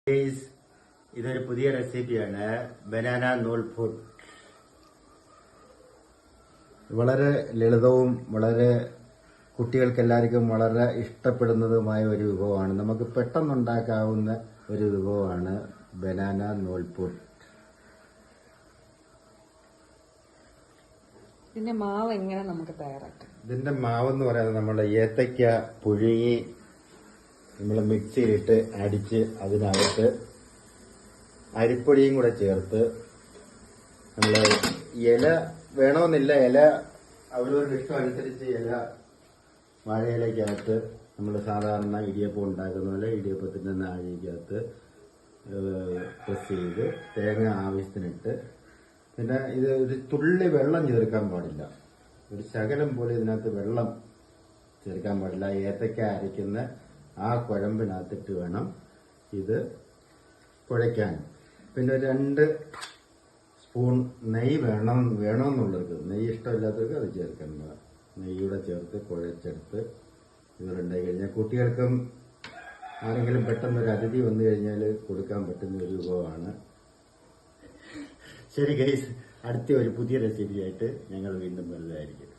Guys, ഇതൊരു പുതിയ റെസിപ്പിയാണ്. ബനാന നൂൽ പുട്ട്. വളരെ ലളിതവും വളരെ കുട്ടികൾക്ക് എല്ലാവർക്കും വളരെ ഇഷ്ടപ്പെടുന്നതുമായ ഒരു വിഭവമാണ്. നമുക്ക് പെട്ടെന്നുണ്ടാക്കാവുന്ന ഒരു വിഭവമാണ് ബനാന നൂൽ പുട്ട്. ഇതിന്റെ മാവ് എങ്ങനെ നമുക്ക് തയ്യാറാക്കാം? ഇതിന്റെ മാവെന്ന് പറയുന്നത് നമ്മൾ ഏത്തയ്ക്ക പുഴുങ്ങി നമ്മൾ മിക്സിയിലിട്ട് അടിച്ച് അതിനകത്ത് അരിപ്പൊടിയും കൂടെ ചേർത്ത് നമ്മൾ ഇല വേണമെന്നില്ല, ഇല അവരവരുടെ ഇഷ്ടം അനുസരിച്ച് ഇല വാഴയിലക്കകത്ത് നമ്മൾ സാധാരണ ഇടിയപ്പം ഉണ്ടാക്കുന്ന പോലെ ഇടിയപ്പത്തിൻ്റെ നാഴികക്കകത്ത് പ്രസ് ചെയ്ത് തേങ്ങ ആവശ്യത്തിനിട്ട്, പിന്നെ ഇത് ഒരു തുള്ളി വെള്ളം ചേർക്കാൻ പാടില്ല, ഒരു ശകലം പോലെ ഇതിനകത്ത് വെള്ളം ചേർക്കാൻ പാടില്ല. ഏത്തയ്ക്ക അരയ്ക്കുന്ന ആ കുഴമ്പിനകത്തിട്ട് വേണം ഇത് കുഴയ്ക്കാൻ. പിന്നെ 2 സ്പൂൺ നെയ്യ് വേണമെന്നുള്ളവർക്ക്, നെയ്യ് ഇഷ്ടമില്ലാത്തവർക്ക് അത് ചേർക്കേണ്ടത്. നെയ്യൂടെ ചേർത്ത് കുഴച്ചെടുത്ത് ഇവരുണ്ടായി കഴിഞ്ഞാൽ കുട്ടികൾക്കും ആരെങ്കിലും പെട്ടെന്നൊരു അതിഥി വന്നു കഴിഞ്ഞാൽ കൊടുക്കാൻ പറ്റുന്ന ഒരു വിഭവമാണ്. ശരി ഗൈസ്, അടുത്ത ഒരു പുതിയ റെസിപ്പിയായിട്ട് ഞങ്ങൾ വീണ്ടും വരുന്നതായിരിക്കും.